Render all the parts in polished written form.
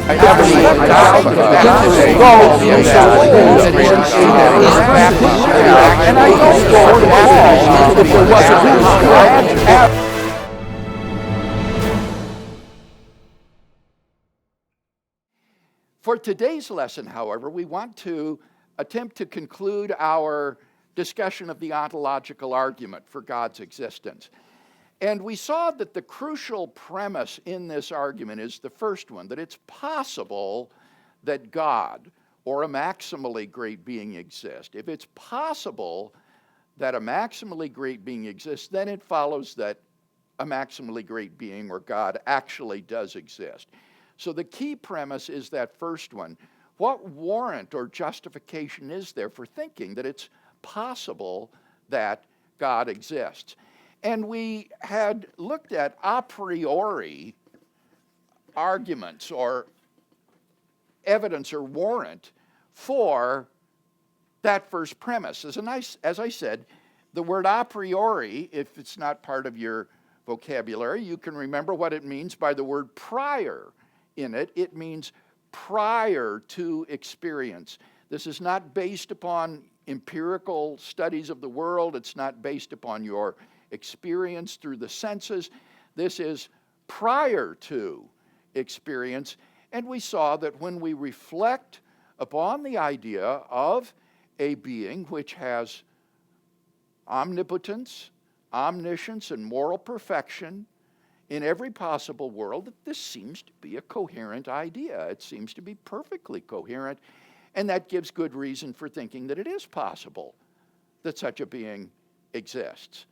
And I don't go to Paul if there wasn't. For today's lesson, however, we want to attempt to conclude our discussion of the ontological argument for God's existence. And we saw that the crucial premise in this argument is the first one, that it's possible that God or a maximally great being exists. If it's possible that a maximally great being exists, then it follows that a maximally great being or God actually does exist. So the key premise is that first one. What warrant or justification is there for thinking that it's possible that God exists? And we had looked at a priori arguments or evidence or warrant for that first premise. As I said, the word a priori, if it's not part of your vocabulary, you can remember what it means by the word prior in it. It means prior to experience. This is not based upon empirical studies of the world. It's not based upon your experience through the senses. This is prior to experience. And we saw that when we reflect upon the idea of a being which has omnipotence, omniscience, and moral perfection in every possible world, that this seems to be a coherent idea. It seems to be perfectly coherent, and that gives good reason for thinking that it is possible that such a being exists.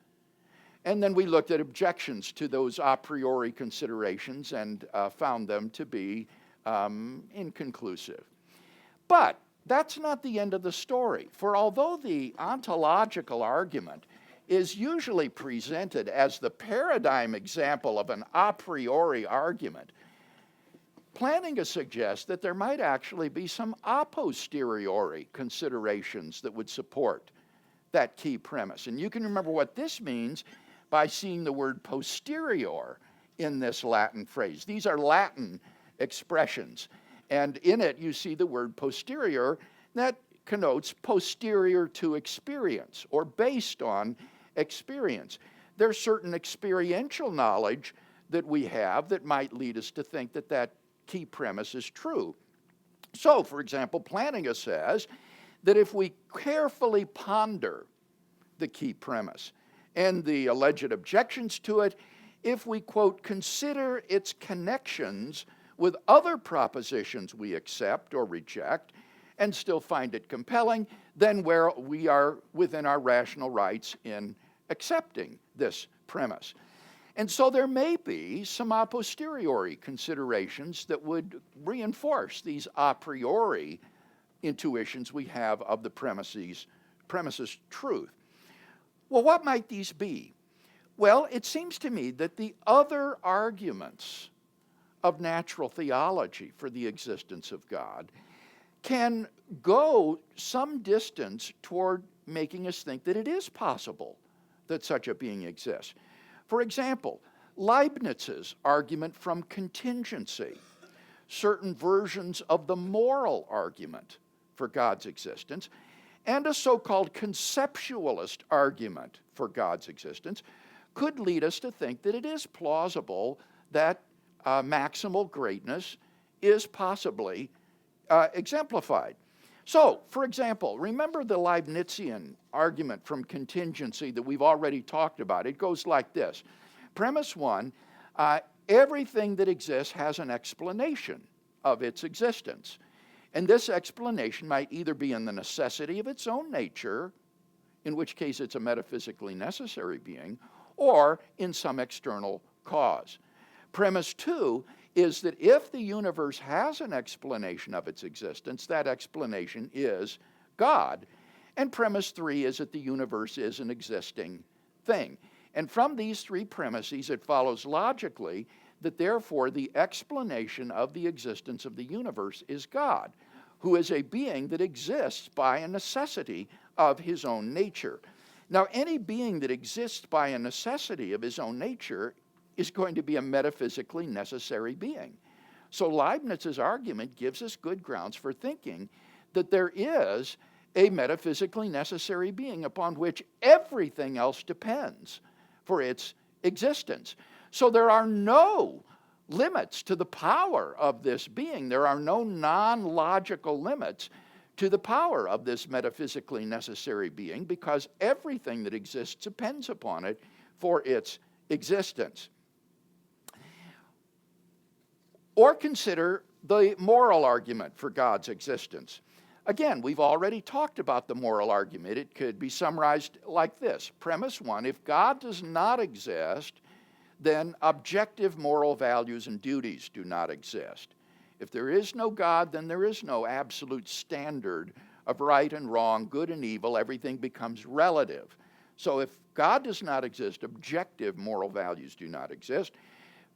And then we looked at objections to those a priori considerations and found them to be inconclusive. But that's not the end of the story. For although the ontological argument is usually presented as the paradigm example of an a priori argument, Plantinga suggests that there might actually be some a posteriori considerations that would support that key premise. And you can remember what this means by seeing the word posterior in this Latin phrase. These are Latin expressions. And in it, you see the word posterior. That connotes posterior to experience or based on experience. There's certain experiential knowledge that we have that might lead us to think that that key premise is true. So, for example, Plantinga says that if we carefully ponder the key premise and the alleged objections to it, if we, quote, consider its connections with other propositions we accept or reject and still find it compelling, then where we are within our rational rights in accepting this premise. And so there may be some a posteriori considerations that would reinforce these a priori intuitions we have of the premises truth. Well, what might these be? Well, it seems to me that the other arguments of natural theology for the existence of God can go some distance toward making us think that it is possible that such a being exists. For example, Leibniz's argument from contingency, certain versions of the moral argument for God's existence, and a so-called conceptualist argument for God's existence could lead us to think that it is plausible that maximal greatness is possibly exemplified. So, for example, remember the Leibnizian argument from contingency that we've already talked about. It goes like this. Premise one, everything that exists has an explanation of its existence. And this explanation might either be in the necessity of its own nature, in which case it's a metaphysically necessary being, or in some external cause. Premise two is that if the universe has an explanation of its existence, that explanation is God. And premise three is that the universe is an existing thing. And from these three premises, it follows logically that therefore the explanation of the existence of the universe is God, who is a being that exists by a necessity of his own nature. Now, any being that exists by a necessity of his own nature is going to be a metaphysically necessary being. So Leibniz's argument gives us good grounds for thinking that there is a metaphysically necessary being upon which everything else depends for its existence. So there are no limits to the power of this being. There are no non-logical limits to the power of this metaphysically necessary being, because everything that exists depends upon it for its existence. Or consider the moral argument for God's existence. Again, we've already talked about the moral argument. It could be summarized like this. Premise 1, if God does not exist, then objective moral values and duties do not exist. If there is no God, then there is no absolute standard of right and wrong, good and evil. Everything becomes relative. So if God does not exist, objective moral values do not exist.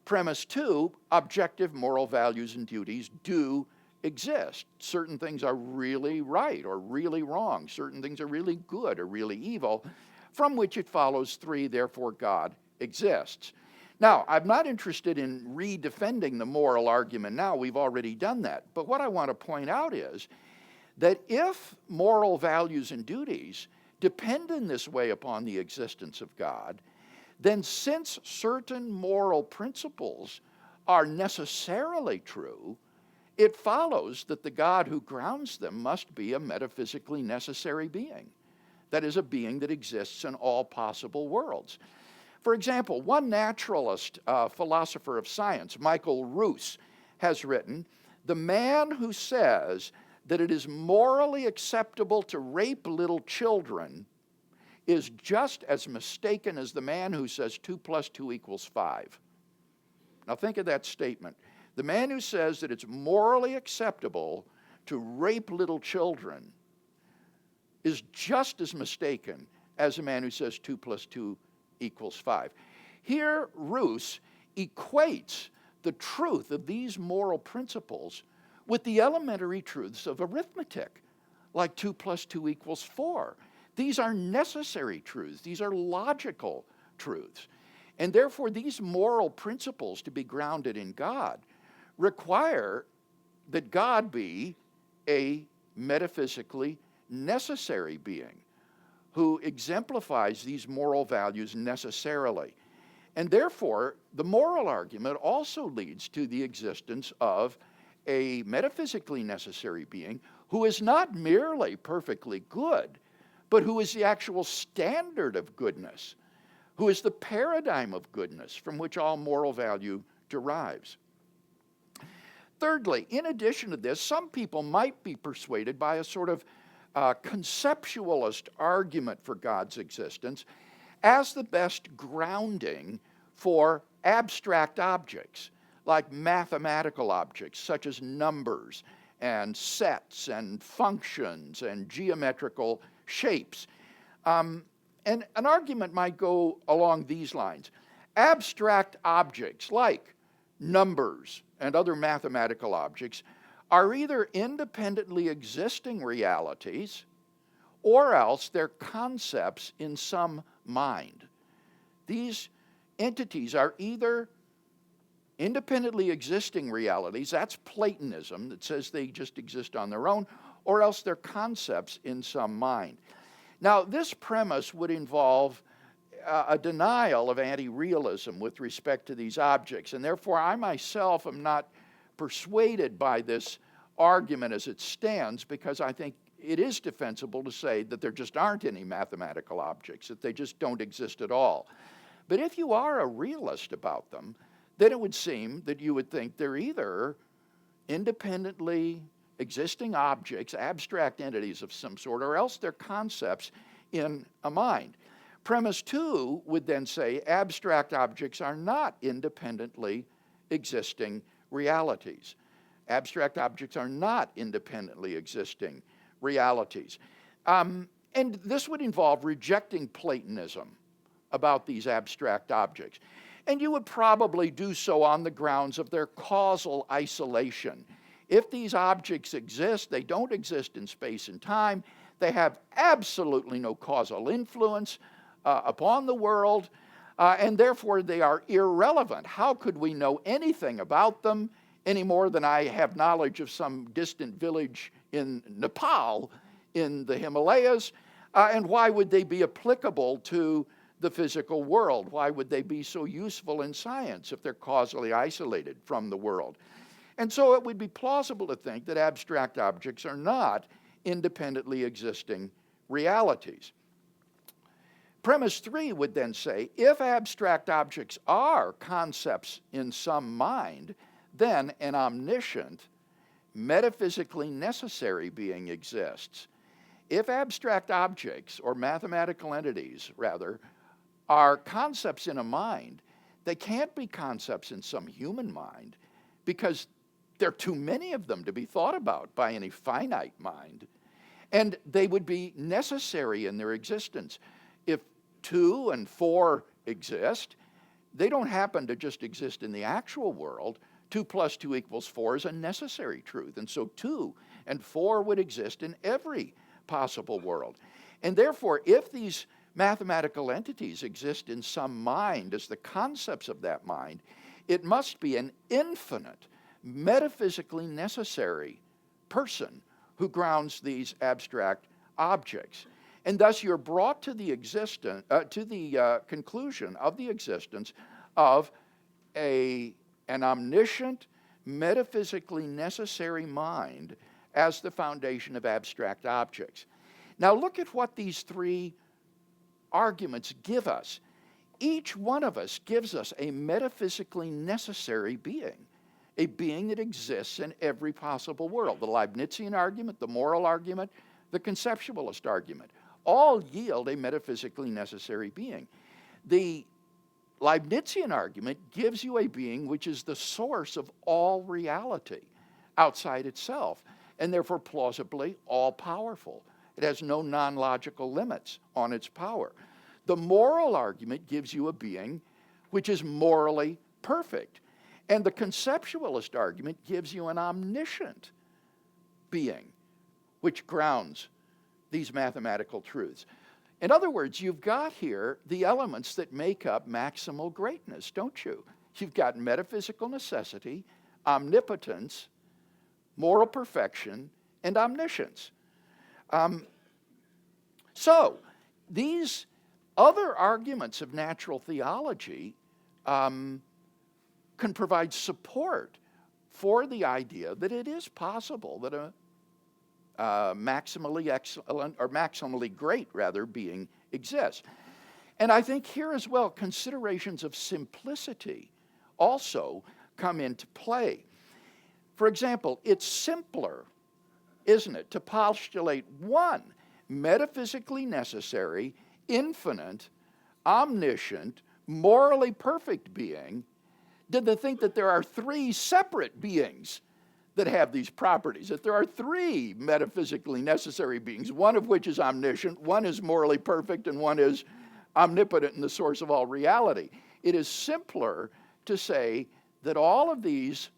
Premise 2, objective moral values and duties do exist. Certain things are really right or really wrong. Certain things are really good or really evil, from which it follows 3, therefore God exists. Now, I'm not interested in redefending the moral argument now. We've already done that. But what I want to point out is that if moral values and duties depend in this way upon the existence of God, then since certain moral principles are necessarily true, it follows that the God who grounds them must be a metaphysically necessary being. That is, a being that exists in all possible worlds. For example, one naturalist, philosopher of science, Michael Ruse, has written, "The man who says that it is morally acceptable to rape little children is just as mistaken as the man who says 2 + 2 = 5. Now think of that statement. The man who says that it's morally acceptable to rape little children is just as mistaken as the man who says 2 + 2 = 5. Here, Ruse equates the truth of these moral principles with the elementary truths of arithmetic, like 2 + 2 = 4. These are necessary truths. These are logical truths. And therefore, these moral principles, to be grounded in God, require that God be a metaphysically necessary being who exemplifies these moral values necessarily. And therefore, the moral argument also leads to the existence of a metaphysically necessary being who is not merely perfectly good, but who is the actual standard of goodness, who is the paradigm of goodness from which all moral value derives. Thirdly, in addition to this, some people might be persuaded by a sort of conceptualist argument for God's existence as the best grounding for abstract objects, like mathematical objects such as numbers and sets and functions and geometrical shapes. And an argument might go along these lines. Abstract objects like numbers and other mathematical objects are either independently existing realities or else they're concepts in some mind. These entities are either independently existing realities, that's Platonism that says they just exist on their own, or else they're concepts in some mind. Now, this premise would involve a denial of anti-realism with respect to these objects, and therefore I myself am not persuaded by this argument as it stands, because I think it is defensible to say that there just aren't any mathematical objects, that they just don't exist at all. But if you are a realist about them, then it would seem that you would think they're either independently existing objects, abstract entities of some sort, or else they're concepts in a mind. Premise 2 would then say abstract objects are not independently existing realities. Abstract objects are not independently existing realities. And this would involve rejecting Platonism about these abstract objects. And you would probably do so on the grounds of their causal isolation. If these objects exist, they don't exist in space and time. They have absolutely no causal influence upon the world, and therefore they are irrelevant. How could we know anything about them any more than I have knowledge of some distant village in Nepal in the Himalayas. And why would they be applicable to the physical world? Why would they be so useful in science if they're causally isolated from the world? And so it would be plausible to think that abstract objects are not independently existing realities. Premise 3 would then say, if abstract objects are concepts in some mind, then an omniscient, metaphysically necessary being exists. If abstract objects, or mathematical entities, rather, are concepts in a mind, they can't be concepts in some human mind because there are too many of them to be thought about by any finite mind. And they would be necessary in their existence. If 2 and 4 exist, they don't happen to just exist in the actual world. 2 plus 2 equals 4 is a necessary truth. And so 2 and 4 would exist in every possible world. And therefore, if these mathematical entities exist in some mind as the concepts of that mind, it must be an infinite, metaphysically necessary person who grounds these abstract objects. And thus you're brought to the conclusion of the existence of an omniscient, metaphysically necessary mind as the foundation of abstract objects. Now look at what these 3 arguments give us. Each one of us gives us a metaphysically necessary being, a being that exists in every possible world. The Leibnizian argument, the moral argument, the conceptualist argument, all yield a metaphysically necessary being. The Leibnizian argument gives you a being which is the source of all reality outside itself, and therefore plausibly all-powerful. It has no non-logical limits on its power. The moral argument gives you a being which is morally perfect. And the conceptualist argument gives you an omniscient being which grounds these mathematical truths. In other words, you've got here the elements that make up maximal greatness, don't you? You've got metaphysical necessity, omnipotence, moral perfection, and omniscience. So these other arguments of natural theology can provide support for the idea that it is possible that a maximally excellent, or maximally great, rather, being exists. And I think here as well, considerations of simplicity also come into play. For example, it's simpler, isn't it, to postulate one metaphysically necessary, infinite, omniscient, morally perfect being than to think that there are 3 separate beings that have these properties, that there are 3 metaphysically necessary beings, one of which is omniscient, one is morally perfect, and one is omnipotent and the source of all reality. It is simpler to say that all of these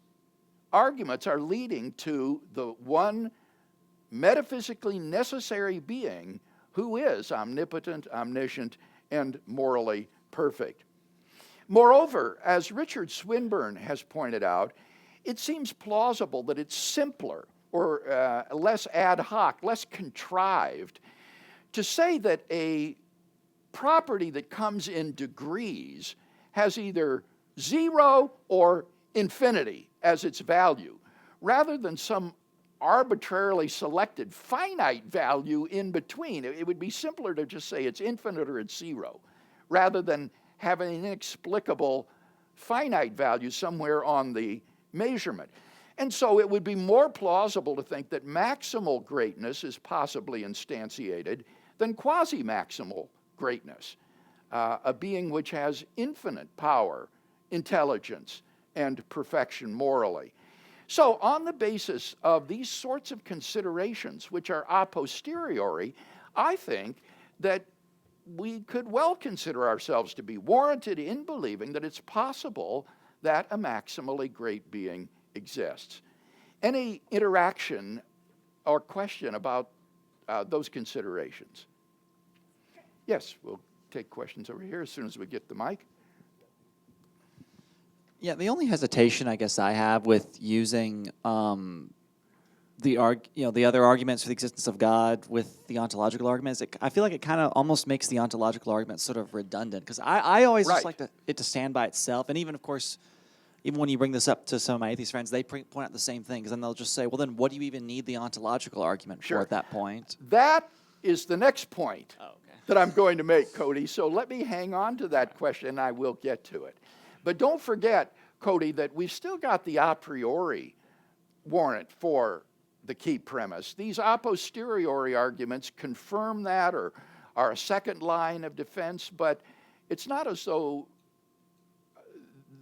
arguments are leading to the one metaphysically necessary being who is omnipotent, omniscient, and morally perfect. Moreover, as Richard Swinburne has pointed out, it seems plausible that it's simpler or less ad hoc, less contrived, to say that a property that comes in degrees has either 0 or infinity as its value, rather than some arbitrarily selected finite value in between. It would be simpler to just say it's infinite or it's 0, rather than having an inexplicable finite value somewhere on the measurement. And so it would be more plausible to think that maximal greatness is possibly instantiated than quasi-maximal greatness, a being which has infinite power, intelligence, and perfection morally. So on the basis of these sorts of considerations, which are a posteriori, I think that we could well consider ourselves to be warranted in believing that it's possible that a maximally great being exists. Any interaction or question about those considerations? Yes, we'll take questions over here as soon as we get the mic. Yeah, the only hesitation I guess I have with using the other arguments for the existence of God with the ontological arguments, I feel like it kind of almost makes the ontological argument sort of redundant, because I always just Right. like it to stand by itself. And even, of course, even when you bring this up to some of my atheist friends, they point out the same thing, because then they'll just say, well, then what do you even need the ontological argument for at that point? That is the next point Okay. that I'm going to make, Cody. So let me hang on to that question, and I will get to it. But don't forget, Cody, that we've still got the a priori warrant for the key premise. These a posteriori arguments confirm that or are a second line of defense, but it's not as though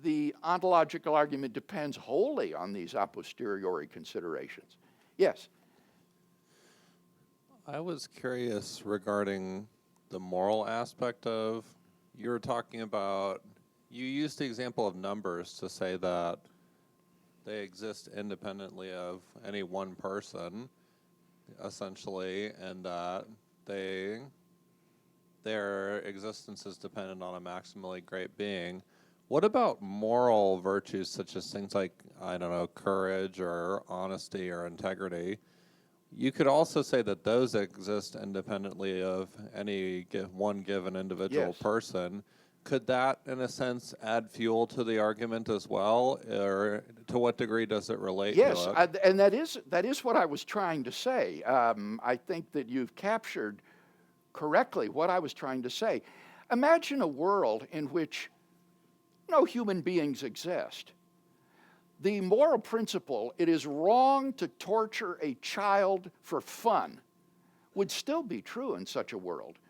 the ontological argument depends wholly on these a posteriori considerations. Yes? I was curious regarding the moral aspect of, you were talking about, you used the example of numbers to say that they exist independently of any one person, essentially, and that their existence is dependent on a maximally great being. What about moral virtues such as things like, I don't know, courage or honesty or integrity? You could also say that those exist independently of any one given individual person. Could that, in a sense, add fuel to the argument as well, or to what degree does it relate to it? Yes, and that is what I was trying to say. I think that you've captured correctly what I was trying to say. Imagine a world in which no human beings exist. The moral principle, it is wrong to torture a child for fun, would still be true in such a world.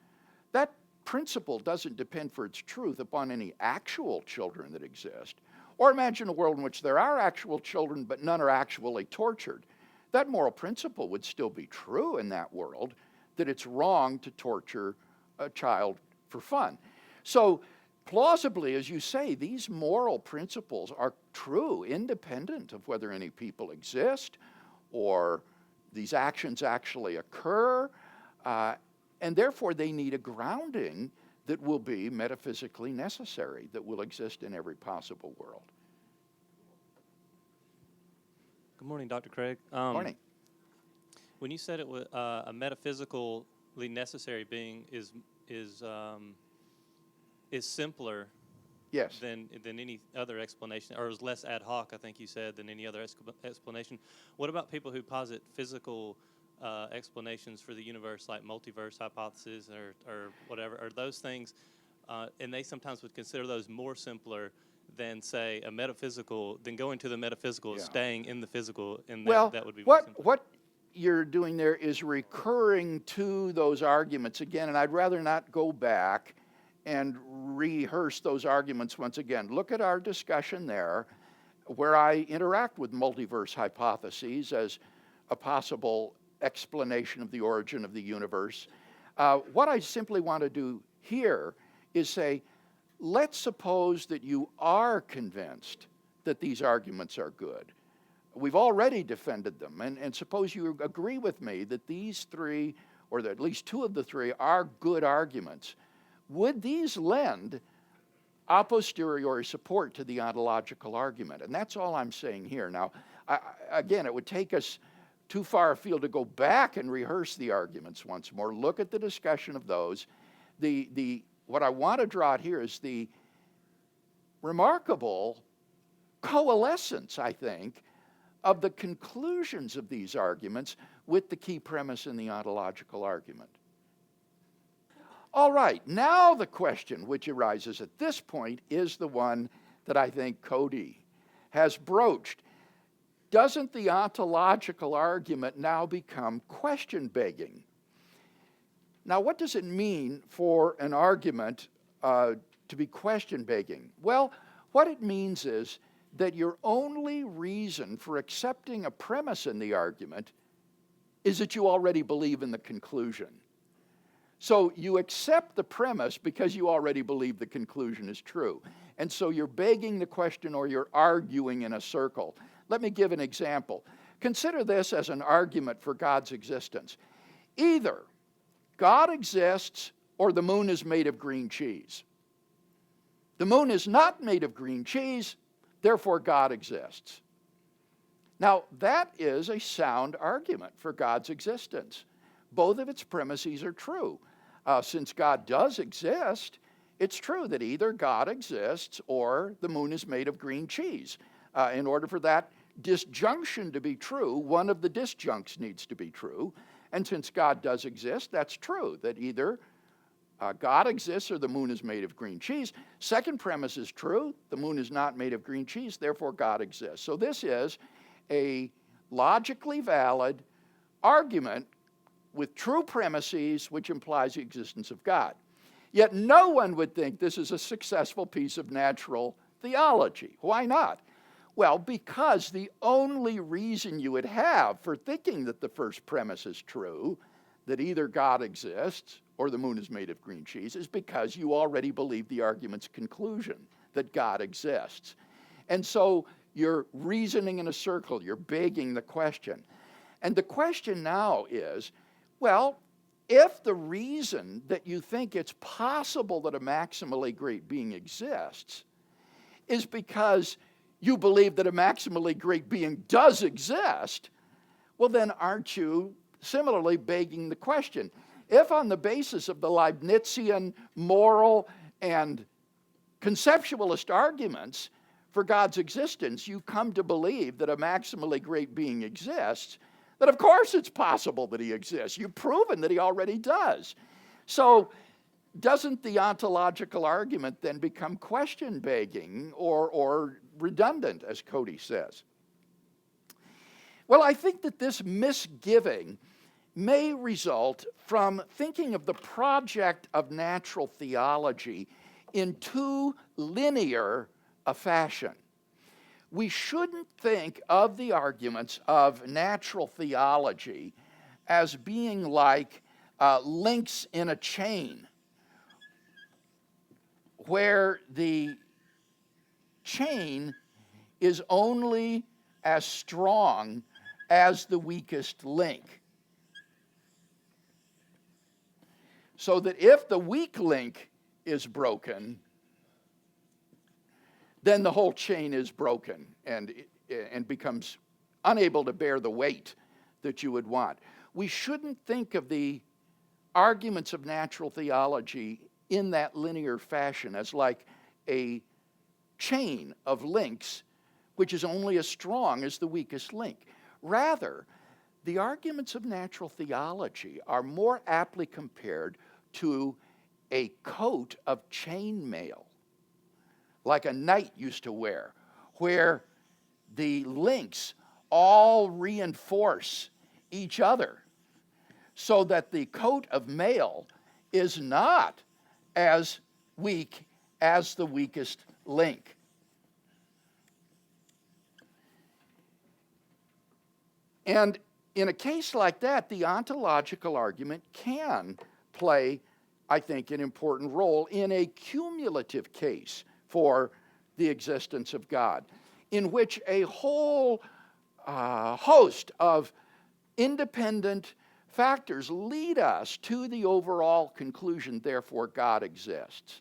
That principle doesn't depend for its truth upon any actual children that exist. Or imagine a world in which there are actual children, but none are actually tortured. That moral principle would still be true in that world, that it's wrong to torture a child for fun. So plausibly, as you say, these moral principles are true, independent of whether any people exist or these actions actually occur. And therefore, they need a grounding that will be metaphysically necessary, that will exist in every possible world. Good morning, Dr. Craig. Morning. When you said it was a metaphysically necessary being is simpler, Yes, than any other explanation, or is less ad hoc, I think you said, than any other explanation. What about people who posit physical explanations for the universe, like multiverse hypothesis or whatever? Are those things, and they sometimes would consider those more simpler than, say, a metaphysical, than going to the metaphysical, staying in the physical, and that would be more simpler. What you're doing there is recurring to those arguments again, and I'd rather not go back and rehearse those arguments once again. Look at our discussion there, where I interact with multiverse hypotheses as a possible explanation of the origin of the universe. What I simply want to do here is say, let's suppose that you are convinced that these arguments are good. We've already defended them, and suppose you agree with me that these three, or that at least two of the three, are good arguments. Would these lend a posteriori support to the ontological argument? And that's all I'm saying here. Now, again, it would take us too far afield to go back and rehearse the arguments once more. Look at the discussion of those. What I want to draw out here is the remarkable coalescence, I think, of the conclusions of these arguments with the key premise in the ontological argument. All right, now the question which arises at this point is the one that I think Cody has broached. Doesn't the ontological argument now become question-begging? Now, what does it mean for an argument to be question-begging? Well, what it means is that your only reason for accepting a premise in the argument is that you already believe in the conclusion. So you accept the premise because you already believe the conclusion is true. And so you're begging the question, or you're arguing in a circle. Let me give an example. Consider this as an argument for God's existence. Either God exists or the moon is made of green cheese. The moon is not made of green cheese, therefore God exists. Now, that is a sound argument for God's existence. Both of its premises are true. Since God does exist, it's true that either God exists or the moon is made of green cheese. In order for that disjunction to be true, one of the disjuncts needs to be true. And since God does exist, that's true, that either God exists or the moon is made of green cheese. Second premise is true. The moon is not made of green cheese, therefore God exists. So this is a logically valid argument with true premises, which implies the existence of God. Yet no one would think this is a successful piece of natural theology. Why not? Well, because the only reason you would have for thinking that the first premise is true, that either God exists or the moon is made of green cheese, is because you already believe the argument's conclusion, that God exists. And so you're reasoning in a circle, you're begging the question. And the question now is, well, if the reason that you think it's possible that a maximally great being exists is because you believe that a maximally great being does exist, well then aren't you similarly begging the question? If on the basis of the Leibnizian moral and conceptualist arguments for God's existence, you come to believe that a maximally great being exists, then of course it's possible that he exists. You've proven that he already does. So doesn't the ontological argument then become question-begging or redundant, as Cody says? Well, I think that this misgiving may result from thinking of the project of natural theology in too linear a fashion. We shouldn't think of the arguments of natural theology as being like links in a chain, where the chain is only as strong as the weakest link. So that if the weak link is broken, then the whole chain is broken and becomes unable to bear the weight that you would want. We shouldn't think of the arguments of natural theology in that linear fashion as like a chain of links which is only as strong as the weakest link. Rather, the arguments of natural theology are more aptly compared to a coat of chainmail, like a knight used to wear, where the links all reinforce each other, so that the coat of mail is not as weak as the weakest link. And in a case like that, the ontological argument can play, I think, an important role in a cumulative case for the existence of God, in which a whole host of independent factors lead us to the overall conclusion, therefore God exists.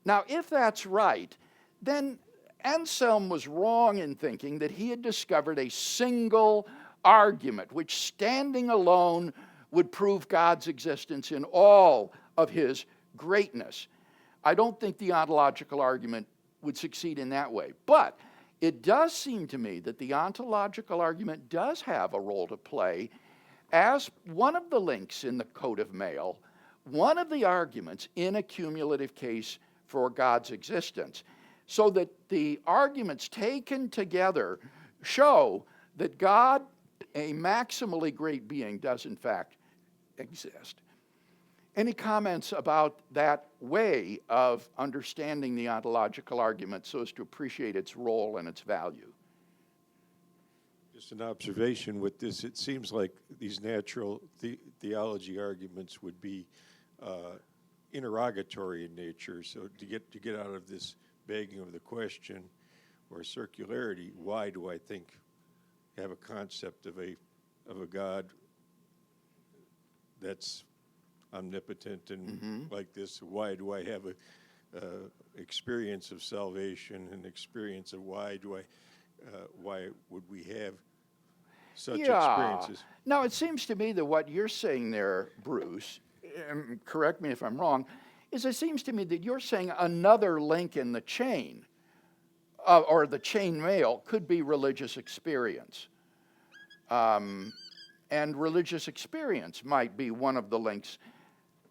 Now, if that's right, then Anselm was wrong in thinking that he had discovered a single argument which, standing alone, would prove God's existence in all of his greatness. I don't think the ontological argument would succeed in that way. But it does seem to me that the ontological argument does have a role to play as one of the links in the coat of mail, one of the arguments in a cumulative case for God's existence, so that the arguments taken together show that God, a maximally great being, does in fact exist. Any comments about that way of understanding the ontological argument so as to appreciate its role and its value? Just an observation with this, it seems like these natural theology arguments would be interrogatory in nature. So to get out of this begging of the question or circularity, why do I think have a concept of a God that's omnipotent and like this? Why do I have experience of salvation and experience of why would we have such experiences? Now, it seems to me that what you're saying there, Bruce, correct me if I'm wrong, is it seems to me that you're saying another link in the chain, or the chain mail, could be religious experience. And religious experience might be one of the links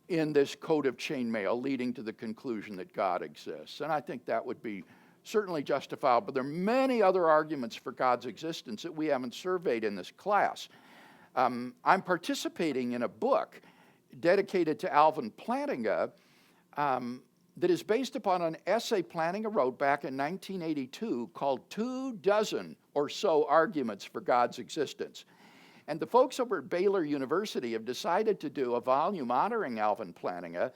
in this code of chain mail leading to the conclusion that God exists. And I think that would be certainly justifiable. But there are many other arguments for God's existence that we haven't surveyed in this class. I'm participating in a book dedicated to Alvin Plantinga that is based upon an essay Plantinga wrote back in 1982 called 24 or so Arguments for God's Existence. And the folks over at Baylor University have decided to do a volume honoring Alvin Plantinga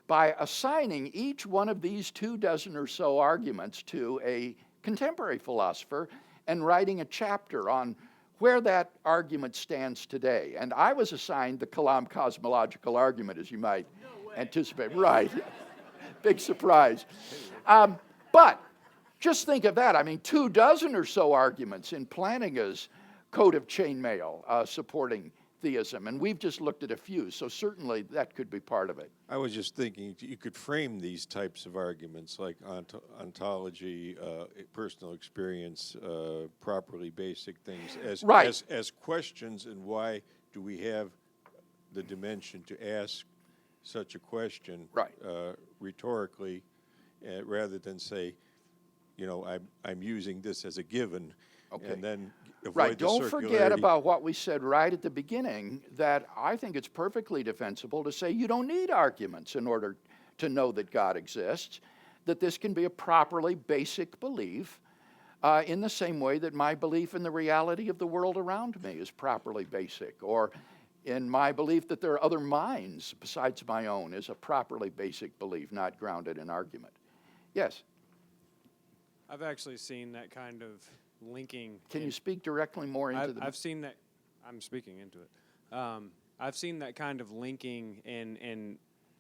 by assigning each one of these 24 or so arguments to a contemporary philosopher and writing a chapter on where that argument stands today. And I was assigned the Kalam cosmological argument, as you might anticipate. Right. Big surprise. But just think of that. I mean, 24 or so arguments in Plantinga's code of chain mail supporting theism, and we've just looked at a few, so certainly that could be part of it. I was just thinking you could frame these types of arguments like ontology, personal experience, properly basic things as questions, and why do we have the dimension to ask such a question rhetorically, rather than say, I'm using this as a given, and then avoid the Don't forget about what we said right at the beginning, that I think it's perfectly defensible to say you don't need arguments in order to know that God exists, that this can be a properly basic belief in the same way that my belief in the reality of the world around me is properly basic, or in my belief that there are other minds besides my own is a properly basic belief, not grounded in argument. Yes? I've actually seen that kind of linking. Can you speak directly more into the... I've seen that. I'm speaking into it. I've seen that kind of linking in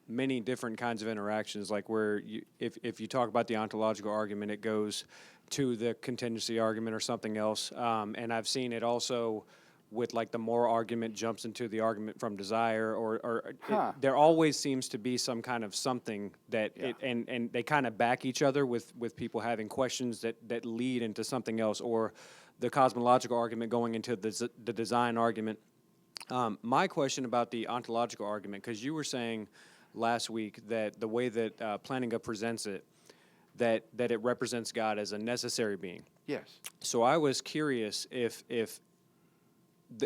many different kinds of interactions, like where if you talk about the ontological argument, it goes to the contingency argument or something else. And I've seen it also with like the moral argument jumps into the argument from desire, there always seems to be some kind of something that and they kind of back each other with people having questions that lead into something else, or the cosmological argument going into the design argument. My question about the ontological argument, because you were saying last week that the way that Plantinga presents it, that it represents God as a necessary being. Yes. So I was curious if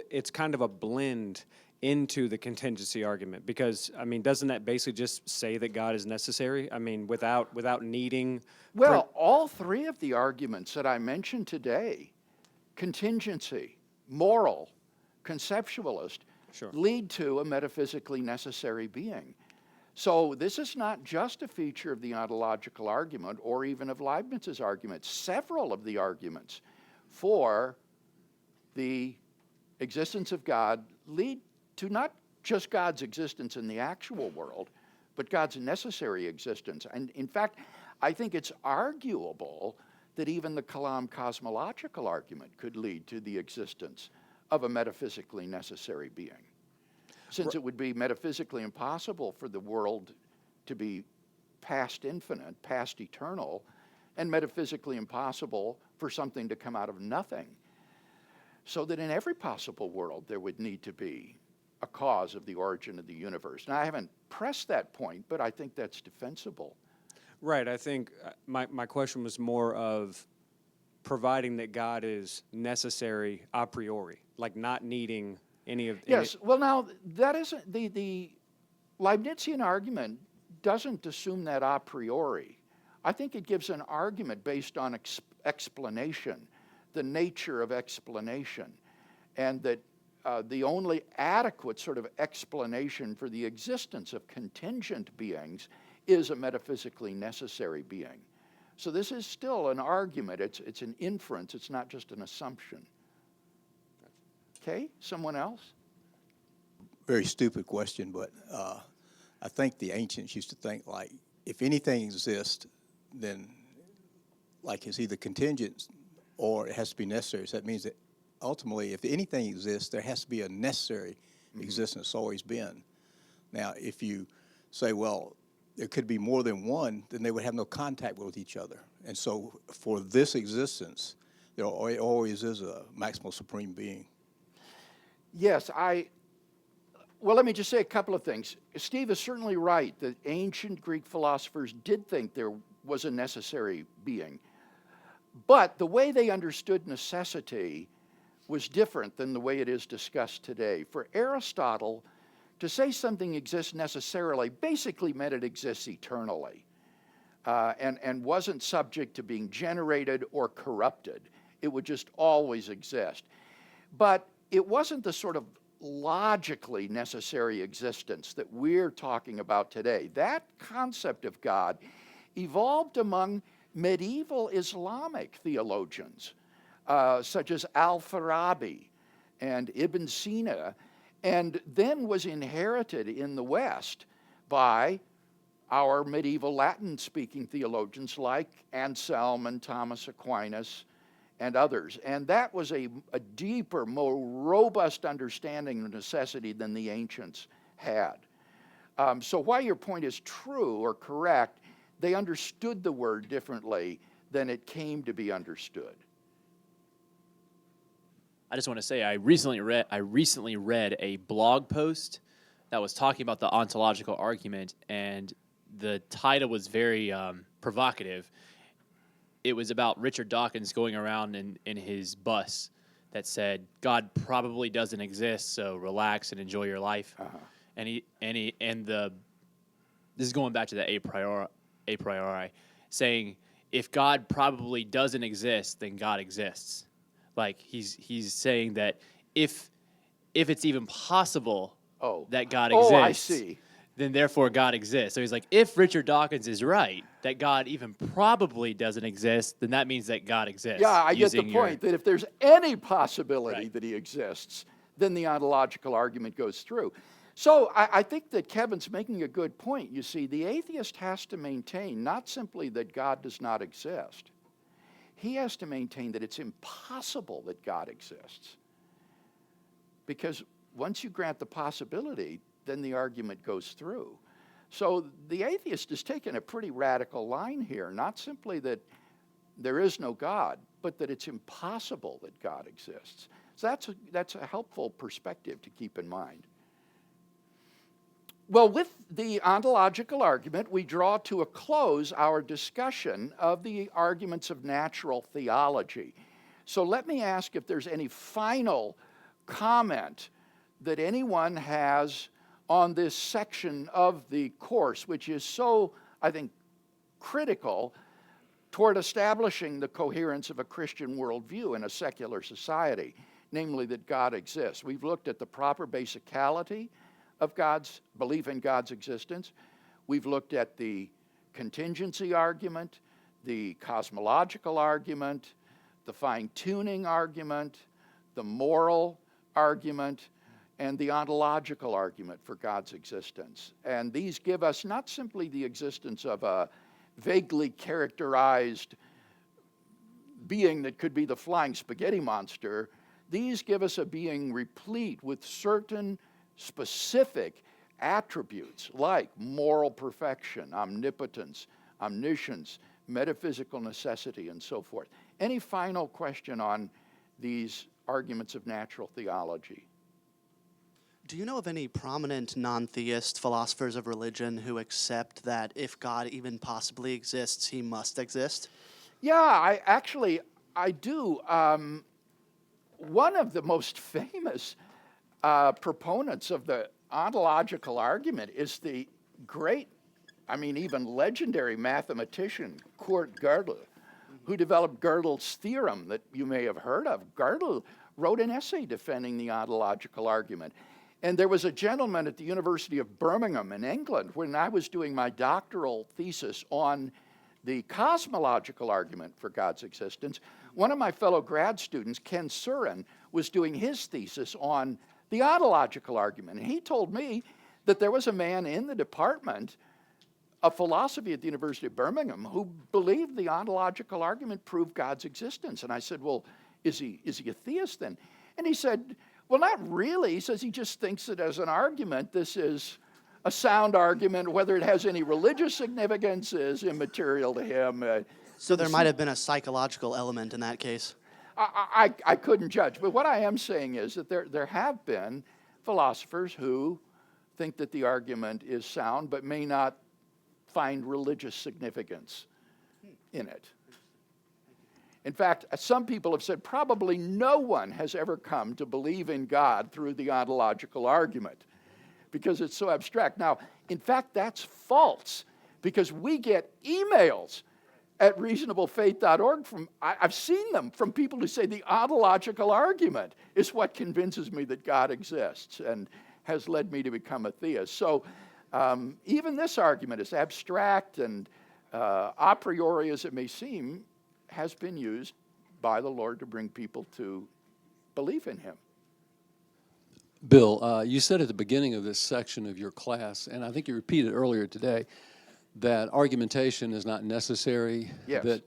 it's kind of a blend into the contingency argument, because I mean, doesn't that basically just say that God is necessary? I mean, without needing. Well, all three of the arguments that I mentioned today, contingency, moral, conceptualist, lead to a metaphysically necessary being. So this is not just a feature of the ontological argument or even of Leibniz's argument. Several of the arguments for the existence of God lead to not just God's existence in the actual world, but God's necessary existence. And in fact, I think it's arguable that even the Kalam cosmological argument could lead to the existence of a metaphysically necessary being, since it would be metaphysically impossible for the world to be past infinite, past eternal, and metaphysically impossible for something to come out of nothing. So that in every possible world there would need to be a cause of the origin of the universe. Now, I haven't pressed that point, but I think that's defensible. Right. I think my question was more of providing that God is necessary a priori, like not needing any of... Yes. Well, now, that isn't... The Leibnizian argument doesn't assume that a priori. I think it gives an argument based on explanation, the nature of explanation, and that the only adequate sort of explanation for the existence of contingent beings is a metaphysically necessary being. So this is still an argument. It's an inference. It's not just an assumption. Okay, someone else? Very stupid question, but I think the ancients used to think like if anything exists, then like it's either contingent or it has to be necessary. So that means that ultimately, if anything exists, there has to be a necessary existence. It's always been. Now, if you say, well, there could be more than one, then they would have no contact with each other. And so for this existence, there always is a maximal supreme being. Yes, well, let me just say a couple of things. Steve is certainly right that ancient Greek philosophers did think there was a necessary being. But the way they understood necessity was different than the way it is discussed today. For Aristotle, to say something exists necessarily basically meant it exists eternally and wasn't subject to being generated or corrupted. It would just always exist. But it wasn't the sort of logically necessary existence that we're talking about today. That concept of God evolved among medieval Islamic theologians, such as Al-Farabi and Ibn Sina, and then was inherited in the West by our medieval Latin-speaking theologians like Anselm and Thomas Aquinas and others. And that was a deeper, more robust understanding of necessity than the ancients had. So while your point is true or correct, they understood the word differently than it came to be understood. I just want to say I recently read a blog post that was talking about the ontological argument, and the title was very provocative. It was about Richard Dawkins going around in his bus that said, God probably doesn't exist, so relax and enjoy your life. Uh-huh. This is going back to the a priori, saying if God probably doesn't exist, then God exists. Like he's saying that if it's even possible that God exists, I see. then therefore God exists. So he's like, if Richard Dawkins is right, that God even probably doesn't exist, then that means that God exists. Yeah, I get the point, that if there's any possibility Right. that he exists, then the ontological argument goes through. So I think that Kevin's making a good point. You see, the atheist has to maintain not simply that God does not exist. He has to maintain that it's impossible that God exists. Because once you grant the possibility, then the argument goes through. So the atheist has taken a pretty radical line here, not simply that there is no God, but that it's impossible that God exists. So that's a helpful perspective to keep in mind. Well, with the ontological argument, we draw to a close our discussion of the arguments of natural theology. So let me ask if there's any final comment that anyone has on this section of the course, which is so, I think, critical toward establishing the coherence of a Christian worldview in a secular society, namely that God exists. We've looked at the proper basicality of God's belief in God's existence. We've looked at the contingency argument, the cosmological argument, the fine-tuning argument, the moral argument, and the ontological argument for God's existence. And these give us not simply the existence of a vaguely characterized being that could be the flying spaghetti monster. These give us a being replete with certain specific attributes like moral perfection, omnipotence, omniscience, metaphysical necessity, and so forth. Any final question on these arguments of natural theology? Do you know of any prominent non-theist philosophers of religion who accept that if God even possibly exists, he must exist? Yeah, I do. One of the most famous proponents of the ontological argument is the great, even legendary mathematician Kurt Gödel, who developed Gödel's theorem that you may have heard of. Gödel wrote an essay defending the ontological argument. And there was a gentleman at the University of Birmingham in England when I was doing my doctoral thesis on the cosmological argument for God's existence. One of my fellow grad students, Ken Surin, was doing his thesis on the ontological argument. And he told me that there was a man in the department of philosophy at the University of Birmingham who believed the ontological argument proved God's existence. And I said, well, is he a theist then? And he said, well, not really. He says he just thinks that as an argument, this is a sound argument. Whether it has any religious significance is immaterial to him. So there might have been a psychological element in that case. I couldn't judge. But what I am saying is that there have been philosophers who think that the argument is sound but may not find religious significance in it. In fact, some people have said probably no one has ever come to believe in God through the ontological argument because it's so abstract. Now, in fact, that's false because we get emails at reasonablefaith.org I've seen them from people who say the ontological argument is what convinces me that God exists and has led me to become a theist. So even this argument, as abstract and a priori as it may seem, has been used by the Lord to bring people to belief in him. Bill, you said at the beginning of this section of your class, and I think you repeated earlier today, that argumentation is not necessary. Yes. That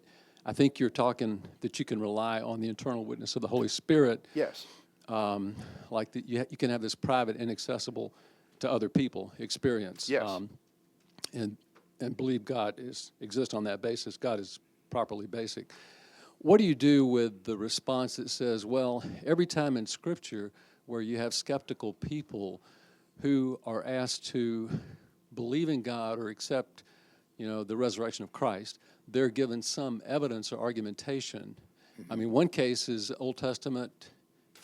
I think you're talking that you can rely on the internal witness of the Holy Spirit. Yes. Like that you can have this private, inaccessible to other people experience. Yes. And believe God exists on that basis. God is properly basic. What do you do with the response that says, well, every time in Scripture where you have skeptical people who are asked to believe in God or accept, the resurrection of Christ, they're given some evidence or argumentation. I mean, one case is Old Testament,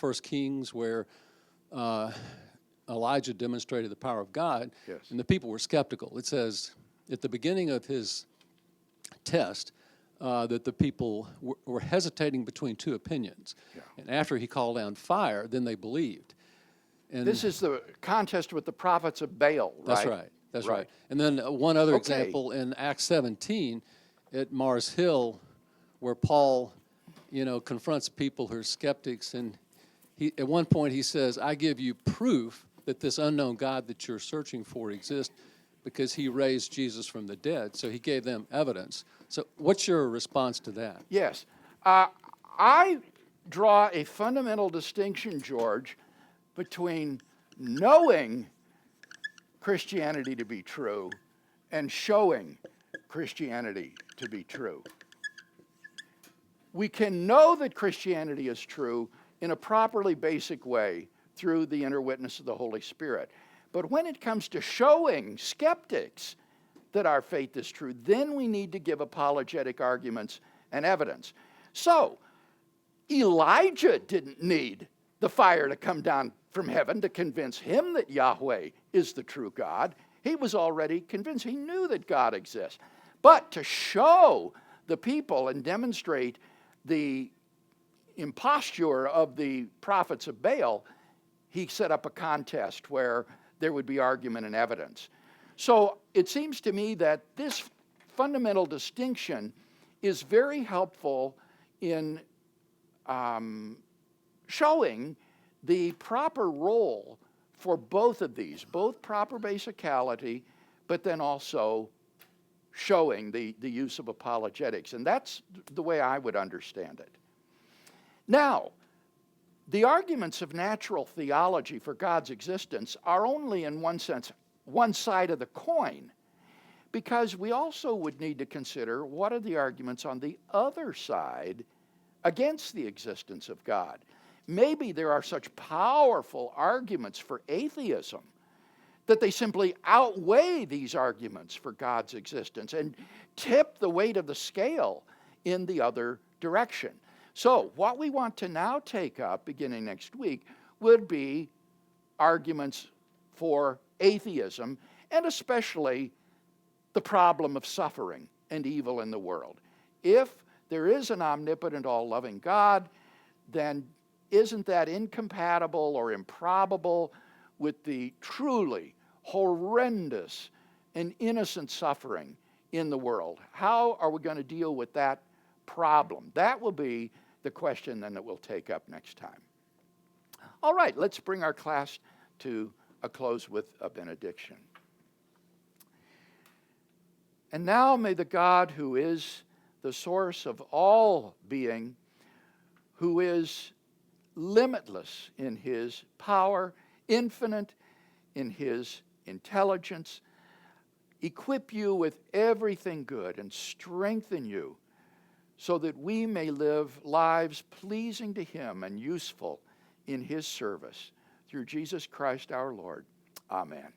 1 Kings, where Elijah demonstrated the power of God, Yes. and the people were skeptical. It says at the beginning of his test that the people were hesitating between two opinions. Yeah. And after he called down fire, then they believed. And This is the contest with the prophets of Baal, right? That's right. That's right. And then one other Okay. example in Acts 17 at Mars Hill, where Paul, confronts people who are skeptics, and at one point he says, "I give you proof that this unknown God that you're searching for exists, because he raised Jesus from the dead." So he gave them evidence. So what's your response to that? Yes. I draw a fundamental distinction, George, between knowing Christianity to be true and showing Christianity to be true. We can know that Christianity is true in a properly basic way through the inner witness of the Holy Spirit. But when it comes to showing skeptics that our faith is true, then we need to give apologetic arguments and evidence. So, Elijah didn't need the fire to come down from heaven to convince him that Yahweh is the true God. He was already convinced. He knew that God exists. But to show the people and demonstrate the imposture of the prophets of Baal, he set up a contest where there would be argument and evidence. So it seems to me that this fundamental distinction is very helpful in showing the proper role for both of these, both proper basicality, but then also showing the use of apologetics. And that's the way I would understand it. Now, the arguments of natural theology for God's existence are only, in one sense, one side of the coin, because we also would need to consider what are the arguments on the other side against the existence of God. Maybe there are such powerful arguments for atheism that they simply outweigh these arguments for God's existence and tip the weight of the scale in the other direction. So what we want to now take up, beginning next week, would be arguments for atheism, and especially the problem of suffering and evil in the world. If there is an omnipotent, all-loving God, then isn't that incompatible or improbable with the truly horrendous and innocent suffering in the world? How are we going to deal with that problem? That will be the question then that we'll take up next time. All right, let's bring our class to a close with a benediction. And now may the God who is the source of all being, who is limitless in his power, infinite in his intelligence, equip you with everything good and strengthen you so that we may live lives pleasing to him and useful in his service. Through Jesus Christ our Lord. Amen.